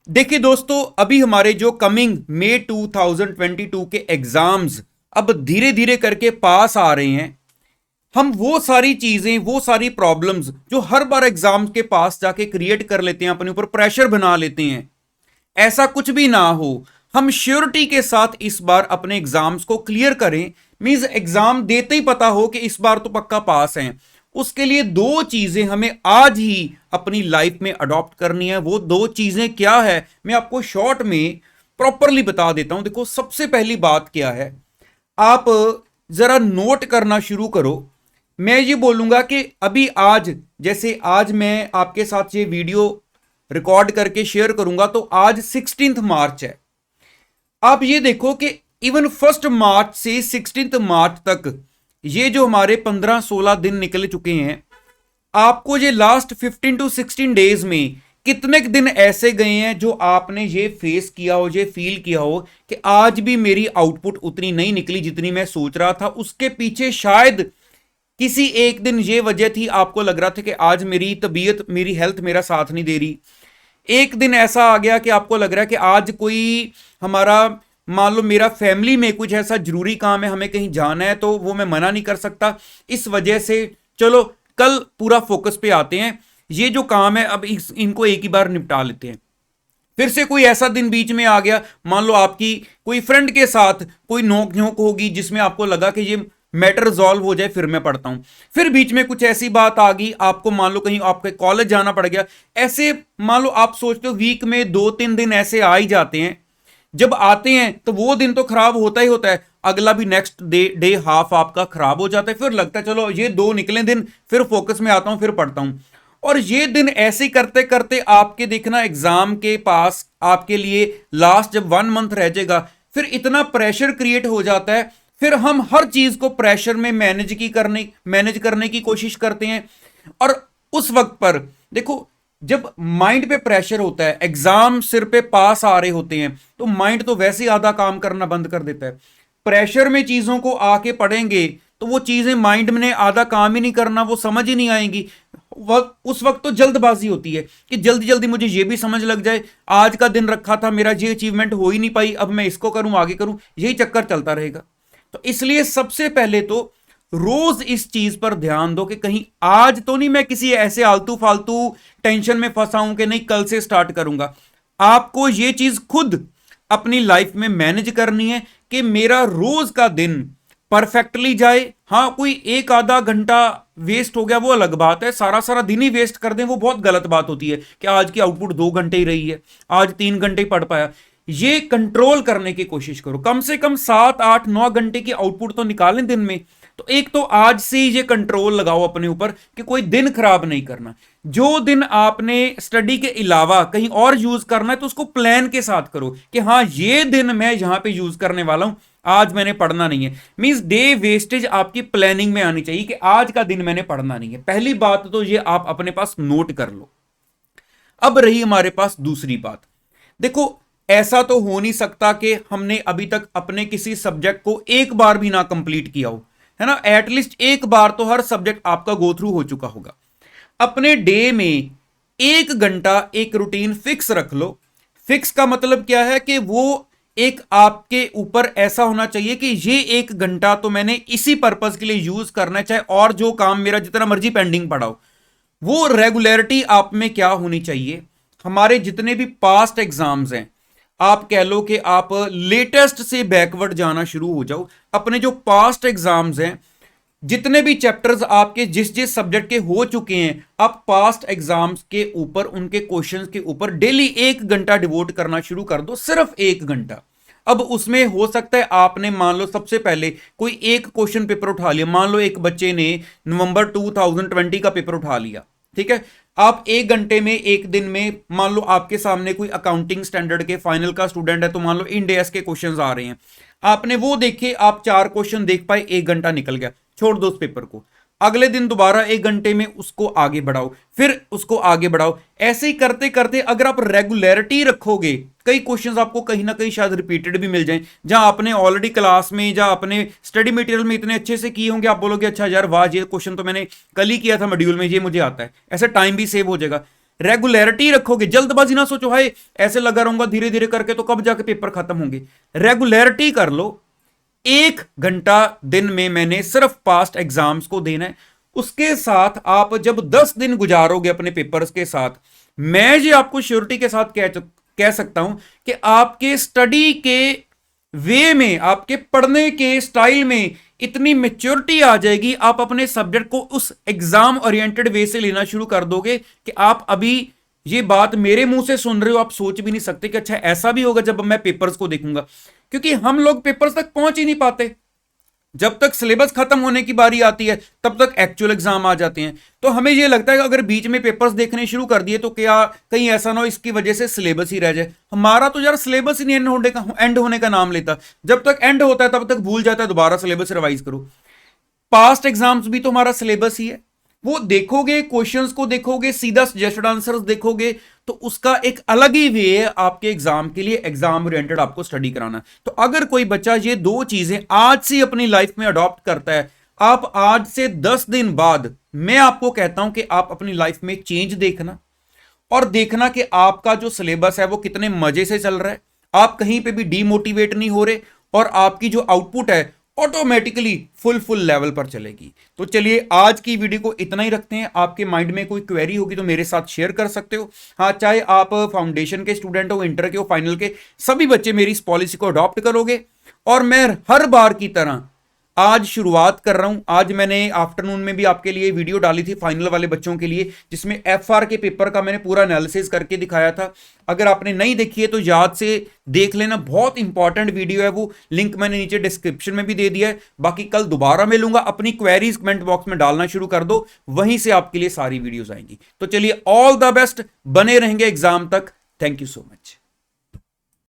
देखिए दोस्तों, अभी हमारे जो कमिंग मई 2022 के एग्जाम्स अब धीरे धीरे करके पास आ रहे हैं। हम वो सारी चीजें, वो सारी प्रॉब्लम्स जो हर बार एग्जाम के पास जाके क्रिएट कर लेते हैं, अपने ऊपर प्रेशर बना लेते हैं, ऐसा कुछ भी ना हो। हम श्योरिटी के साथ इस बार अपने एग्जाम्स को क्लियर करें। मींस एग्जाम देते ही पता हो कि इस बार तो पक्का पास हैं। उसके लिए दो चीजें हमें आज ही अपनी लाइफ में अडॉप्ट करनी है। वो दो चीजें क्या है, मैं आपको शॉर्ट में प्रॉपरली बता देता हूं। देखो, सबसे पहली बात क्या है, आप जरा नोट करना शुरू करो। मैं ये बोलूंगा कि अभी आज, जैसे आज मैं आपके साथ ये वीडियो रिकॉर्ड करके शेयर करूंगा, तो आज 16 मार्च है। आप ये देखो कि इवन 1 मार्च से 16 मार्च तक ये जो हमारे 15-16 दिन निकल चुके हैं, आपको ये लास्ट 15 to 16 डेज में कितने दिन ऐसे गए हैं जो आपने ये फेस किया हो, ये फील किया हो कि आज भी मेरी आउटपुट उतनी नहीं निकली जितनी मैं सोच रहा था। उसके पीछे शायद किसी एक दिन ये वजह थी, आपको लग रहा था कि आज मेरी तबीयत, मेरी हेल्थ मेरा साथ नहीं दे रही। एक दिन ऐसा आ गया कि आपको लग रहा है कि आज कोई हमारा, मान लो मेरा फैमिली में कुछ ऐसा जरूरी काम है, हमें कहीं जाना है, तो वो मैं मना नहीं कर सकता। इस वजह से चलो कल पूरा फोकस पे आते हैं, ये जो काम है अब इनको एक ही बार निपटा लेते हैं। फिर से कोई ऐसा दिन बीच में आ गया, मान लो आपकी कोई फ्रेंड के साथ कोई नोक झोंक होगी जिसमें आपको लगा कि ये मैटर रिजॉल्व हो जाए, फिर मैं पढ़ता हूं। फिर बीच में कुछ ऐसी बात आ गई, आपको मान लो कहीं आपके कॉलेज जाना पड़ गया। ऐसे मान लो आप सोचते हो वीक में 2-3 दिन ऐसे आ ही जाते हैं। जब आते हैं तो वो दिन तो खराब होता ही होता है, अगला भी नेक्स्ट डे हाफ आपका खराब हो जाता है। फिर लगता है चलो ये दो निकले दिन, फिर फोकस में आता हूं, फिर पढ़ता हूं। और ये दिन ऐसे करते करते आपके देखना एग्जाम के पास आपके लिए लास्ट जब 1 मंथ रह जाएगा, फिर इतना प्रेशर क्रिएट हो जाता है। फिर हम हर चीज को प्रेशर में मैनेज करने की कोशिश करते हैं। और उस वक्त पर देखो, जब माइंड पे प्रेशर होता है, एग्जाम सिर पे पास आ रहे होते हैं, तो माइंड तो वैसे ही आधा काम करना बंद कर देता है। प्रेशर में चीजों को आके पढ़ेंगे तो वो चीजें माइंड में आधा काम ही नहीं करना, वो समझ ही नहीं आएंगी। उस वक्त तो जल्दबाजी होती है कि जल्दी जल्दी मुझे ये भी समझ लग जाए, आज का दिन रखा था, मेरा ये अचीवमेंट हो ही नहीं पाई, अब मैं इसको करूं, आगे करूं, यही चक्कर चलता रहेगा। तो इसलिए सबसे पहले तो रोज इस चीज पर ध्यान दो कि कहीं आज तो नहीं मैं किसी ऐसे आलतू फालतू टेंशन में फंसा हूं कि नहीं कल से स्टार्ट करूंगा। आपको यह चीज खुद अपनी लाइफ में मैनेज करनी है कि मेरा रोज का दिन परफेक्टली जाए। हां, कोई एक आधा घंटा वेस्ट हो गया वो अलग बात है, सारा सारा दिन ही वेस्ट कर दें वो बहुत गलत बात होती है कि आज की आउटपुट 2 घंटे ही रही है, आज 3 घंटे ही पढ़ पाया। ये कंट्रोल करने की कोशिश करो, कम से कम 7-8-9 घंटे की आउटपुट तो निकालें दिन में। तो एक तो आज से ही ये कंट्रोल लगाओ अपने ऊपर कि कोई दिन खराब नहीं करना। जो दिन आपने स्टडी के अलावा कहीं और यूज करना है तो उसको प्लान के साथ करो कि हाँ ये दिन मैं यहां पे यूज करने वाला हूं, आज मैंने पढ़ना नहीं है। मींस डे वेस्टेज आपकी प्लानिंग में आनी चाहिए कि आज का दिन मैंने पढ़ना नहीं है। पहली बात तो ये आप अपने पास नोट कर लो। अब रही हमारे पास दूसरी बात। देखो, ऐसा तो हो नहीं सकता कि हमने अभी तक अपने किसी सब्जेक्ट को एक बार भी ना कंप्लीट किया हो, है ना। एटलीस्ट एक बार तो हर सब्जेक्ट आपका गो थ्रू हो चुका होगा। अपने डे में 1 घंटा एक रूटीन फिक्स रख लो। फिक्स का मतलब क्या है कि वो एक आपके ऊपर ऐसा होना चाहिए कि ये 1 घंटा तो मैंने इसी पर्पज के लिए यूज करना है, चाहे और जो काम मेरा जितना मर्जी पेंडिंग पड़ा हो। वो रेगुलरिटी आप में क्या होनी चाहिए। हमारे जितने भी पास्ट एग्जाम्स हैं, आप कह लो कि आप लेटेस्ट से बैकवर्ड जाना शुरू हो जाओ। अपने जो पास्ट एग्जाम्स हैं, जितने भी चैप्टर्स आपके जिस जिस सब्जेक्ट के हो चुके हैं, आप पास्ट एग्जाम्स के ऊपर, उनके क्वेश्चंस के ऊपर डेली 1 घंटा डिवोट करना शुरू कर दो, सिर्फ 1 घंटा। अब उसमें हो सकता है आपने मान लो सबसे पहले कोई एक क्वेश्चन पेपर उठा लिया। मान लो एक बच्चे ने नवंबर 2020 का पेपर उठा लिया, ठीक है। आप 1 घंटे में, एक दिन में, मान लो आपके सामने कोई अकाउंटिंग स्टैंडर्ड के फाइनल का स्टूडेंट है, तो मान लो इंड एस के क्वेश्चंस आ रहे हैं, आपने वो देखे, आप 4 क्वेश्चन देख पाए, 1 घंटा निकल गया, छोड़ दो उस पेपर को। अगले दिन दोबारा 1 घंटे में उसको आगे बढ़ाओ, फिर उसको आगे बढ़ाओ। ऐसे ही करते करते अगर आप रेगुलरिटी रखोगे, कई क्वेश्चंस आपको कहीं ना कहीं शायद रिपीटेड भी मिल जाएं, जहां आपने ऑलरेडी क्लास में, जहां आपने स्टडी मटेरियल में इतने अच्छे से किए होंगे, आप बोलोगे अच्छा यार वाह, ये क्वेश्चन तो मैंने कल ही किया था मॉड्यूल में, ये मुझे आता है। ऐसा टाइम भी सेव हो जाएगा। रेगुलरिटी रखोगे, जल्दबाजी ना सोचो हाय ऐसे लगा रहूंगा धीरे धीरे करके तो कब जाके पेपर खत्म होंगे। रेगुलरिटी कर लो। 1 घंटा दिन में मैंने सिर्फ पास्ट एग्जाम्स को देना है। उसके साथ आप जब 10 दिन गुजारोगे अपने पेपर्स के साथ, मैं जी आपको श्योरिटी के साथ कह सकता हूं कि आपके स्टडी के वे में, आपके पढ़ने के स्टाइल में इतनी मेच्योरिटी आ जाएगी, आप अपने सब्जेक्ट को उस एग्जाम ओरिएंटेड वे से लेना शुरू कर दोगे कि आप अभी ये बात मेरे मुंह से सुन रहे हो, आप सोच भी नहीं सकते कि अच्छा ऐसा भी होगा जब मैं पेपर्स को देखूंगा। क्योंकि हम लोग पेपर्स तक पहुंच ही नहीं पाते। जब तक सिलेबस खत्म होने की बारी आती है तब तक एक्चुअल एग्जाम आ जाते हैं। तो हमें यह लगता है कि अगर बीच में पेपर्स देखने शुरू कर दिए तो क्या कहीं ऐसा ना हो इसकी वजह से सिलेबस ही रह जाए। हमारा तो यार सिलेबस ही नहीं एंड होने का नाम लेता। जब तक एंड होता है तब तक भूल जाता है, दोबारा सिलेबस रिवाइज करो। पास्ट एग्जाम्स भी तो हमारा सिलेबस ही है। वो देखोगे, क्वेश्चंस को देखोगे, सीधा सजेस्टेड आंसर्स देखोगे, तो उसका एक अलग ही वे है आपके एग्जाम के लिए, एग्जाम ओरिएंटेड आपको स्टडी कराना। तो अगर कोई बच्चा ये 2 चीजें आज से अपनी लाइफ में अडॉप्ट करता है, आप आज से 10 दिन बाद मैं आपको कहता हूं कि आप अपनी लाइफ में चेंज देखना, और देखना कि आपका जो सिलेबस है वो कितने मजे से चल रहा है, आप कहीं पे भी डीमोटिवेट नहीं हो रहे, और आपकी जो आउटपुट है ऑटोमेटिकली फुल लेवल पर चलेगी। तो चलिए आज की वीडियो को इतना ही रखते हैं। आपके माइंड में कोई क्वेरी होगी तो मेरे साथ शेयर कर सकते हो। हाँ, चाहे आप फाउंडेशन के स्टूडेंट हो, इंटर के हो, फाइनल के, सभी बच्चे मेरी इस पॉलिसी को अडॉप्ट करोगे। और मैं हर बार की तरह आज शुरुआत कर रहा हूं। आज मैंने आफ्टरनून में भी आपके लिए वीडियो डाली थी फाइनल वाले बच्चों के लिए, जिसमें एफआर के पेपर का मैंने पूरा एनालिसिस करके दिखाया था। अगर आपने नहीं देखी है तो याद से देख लेना, बहुत इंपॉर्टेंट वीडियो है वो। लिंक मैंने नीचे डिस्क्रिप्शन में भी दे दिया है। बाकी कल दोबारा मिलूंगा। अपनी क्वेरीज कमेंट बॉक्स में डालना शुरू कर दो, वहीं से आपके लिए सारी वीडियोज आएंगी। तो चलिए, ऑल द बेस्ट, बने रहेंगे एग्जाम तक। Thank you so much.